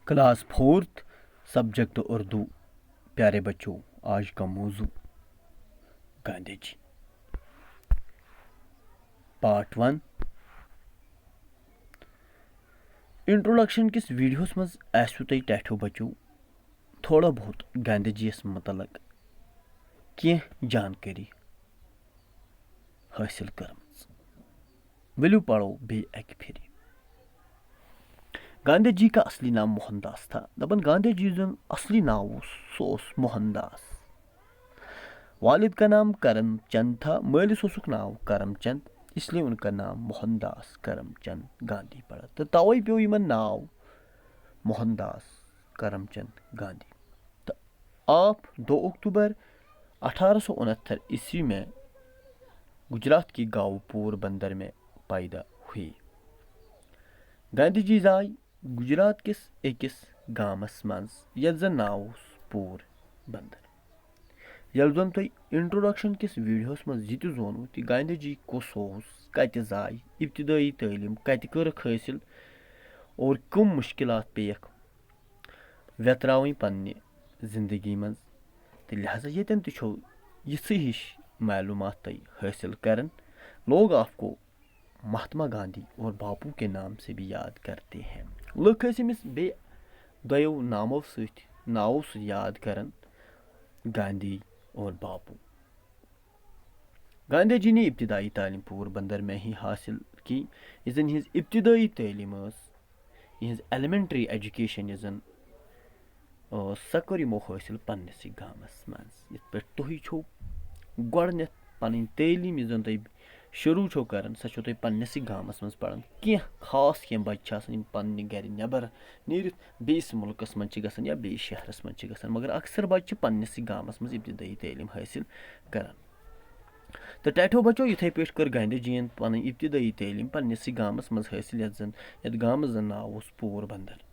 Class fourth, subject Urdu. प्यारे बच्चों, आज का मौजू गांधी जी। पार्ट 1। इंट्रोडक्शन किस वीडियोस मज आसो तय टैठो बच्चों थोड़ा बहुत गांधी जी मतलब कह जानकारी हासिल करमज। वलियो पढ़ो बे अक फिर। गांधी जी का असली नाम मोहनदास था। दपन गांधी जी जन असली नाम सो मोहनदास। वालिद का नाम करमचंद था, मालिस उसुक नाम करमचंद, इसलिए उनका नाम मोहनदास करमचंद गांधी पड़ा। तो तवे पे यमन नाव मोहनदास करमचंद गांधी। तो आप 2 अक्टूबर 1869 ईस्वी में गुजरात की गांव पोरबंदर में पैदा हुए। गांधी जी जाय गुजरात किस अकिस गामस मज यथ जन नाव पोरबंदर। यल जन तुम इंट्रोडक्शन किस वीडियोस मज यह जोनू कि गांधी जी कुस कत जाय, इब्तदाई तालीम कत कर्क हासिल और कम मुश्किलात पेयक वेतरावन पन्ने जिंदगी मज। तो लिहाजा यतन तो यिथ्स हिश मालूमात तय हासिल करन। लोग आपको महात्मा गांधी और बापू के नाम से भी याद करते हैं। लुक अमिस बे दो नामों से याद करन, गांधी और बापू। गांधी जी ने इब्तदाई तालीम पोरबंदर में ही हासिल की। यह इब्तदाई तालीम एलिमेंट्री एजुकेशन सह कर हासिल पन्नस गामस मज। यथ पे तुह छो गोडनेथ पन तालीम यह तुम शुरू छो कर सह छो तुम पन्नस गामस मज पढ़ान। कह खास कह बच्चे पन्ने गर नबर नीरित बेस मुल्कस मज गसान या बेस शहरस मज गसान, मगर अक्सर बच्चे पन्नस गामस मज इब्तदाई तालीम हासिल करान। तो टैठो बच्चों इथे पे कर गांधी जी पन इब्तदाई तालीम पन्नस गामस मज हासिल, यथ गामस जन नाव पोरबंदर।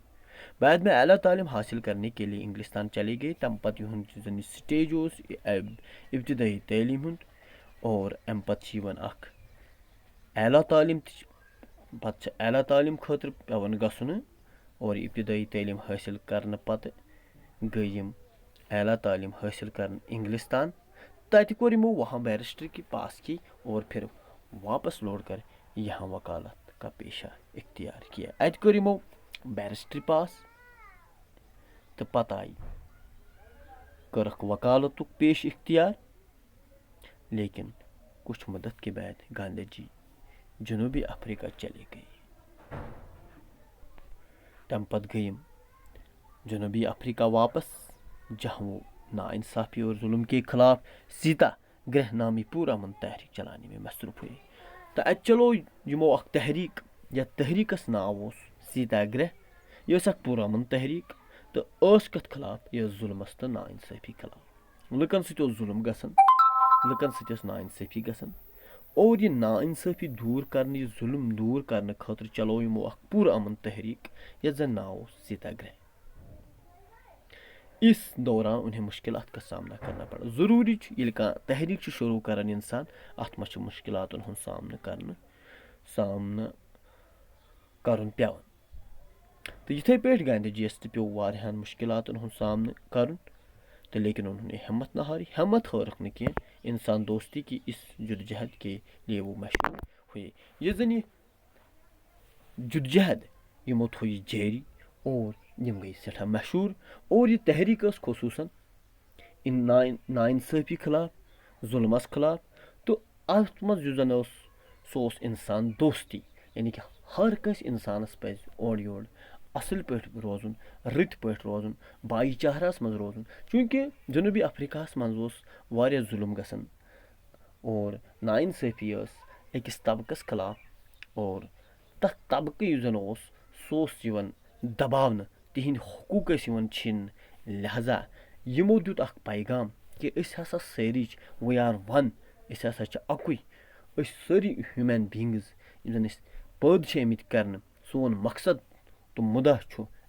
बाद में आला तालीम हासिल करने के लिए इंग्लिस्तान चले गए। तम पत यह स्टेज इब्तदाई तालीम हुंद और अम पत आला तालीम पत आला तालीम खतर पेवन गसन और इब्तदाई तालीम हासिल करने पत गई आला तालीम हासिल कर इंग्लिस्तान। तत कोर यमो वहाँ बैरिस्टर की पास की और फिर वापस लौट कर यहाँ वकालत का पेशा इख्तियार किया। अत कोर यमो बैरिस्ट्री पास तो पत आई करक वकालत पेश इख्तियार। लेकिन कुछ मदद के बाद गांधी जी जनूबी अफ्रीका चले गए। तम पत गई जनूबी अफ्रीका वापस, जहाँ वो नाइंसाफ़ी और जुल्म के खिलाफ सीता ग्रह नामी पूरा अमन तहरीक चलाने में मसरूफ हुए। तो अत चलो यमो अख तहरीक, या तहरीकस नाव सीता ग्रह, यह पूरा अमन तहरीक। तो कत खिलाफ यह जुल्मस तो नाइंसाफ़ी खिलाफ। लुकन सत जुल्म गसान, लुकन सत नाइंसाफ़ी गसान, और यह नाइंसाफ़ी दूर करने, यह जुल्म दूर करने खतर चलो यमो अख पूरा अमन तहरीक, यथ जन नाव सीता ग्रह। इस दौरान उन्हें मुश्किलात का सामना करना पड़ा। ज़रूरी ये तहरीक शुरू कर इंसान अत मह मुश्किलातन हुंद सामना करन पेवन। तो इथे पे गांधी जी पे वारियान मुश्किलातन हुंद सामना करन। तो लेकिन उन्होंने हिम्मत न हारी। हिम्मत हारक न कह। इंसान दोस्ती की इस जद्दोजहद के लिए वो मशहूर हुए। ये जन जद्दोजहद यमो थो जारी और यम गई सठा मशहूर। और यह तहरीक खसूसन इन नाइंसाफ़ी खिलाफ, जुल्मस खिलाफ। तो अत मज जन सो इंसान दोस्ती, यानी कि हर कस इंसानस पज ओर योर असल पे रोजुन, रत पे रोजुन, भाईचारास मज रोजुन। चूंकि जनूबी अफ्रीकास मज वारिया जुल्म गसान और नाइंसाफ़ी अकिस तबकस खिलाफ, और तथ तबकह यु जन सो दबावन, तिहिंद हकूक छिन। लिहाजा यमो दुत अख पैगाम कि अस हसा सारी वी आर वन, अस हसा अकुई, अस सारी ह्यूमन बींग्स यम जन पैद आमित कर। सोन मकसद तो मुदा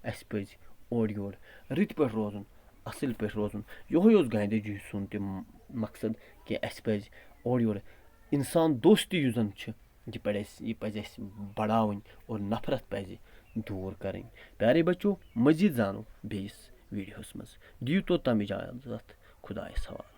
अस पज ओर योर रत पे रोजुन, असल पे रोजुन। यह गांधी जी सुन मकसद कि अस पज ओर योर इंसान दोस्ती यह पज बढ़ावन और नफरत पज دوٗر کَرٕنۍ. پیارے بچو مزیٖد زانو بیٚیِس ویٖڈیوَس منٛز. دِیِو توٚتام اِجازت خۄدایَس حوالہٕ.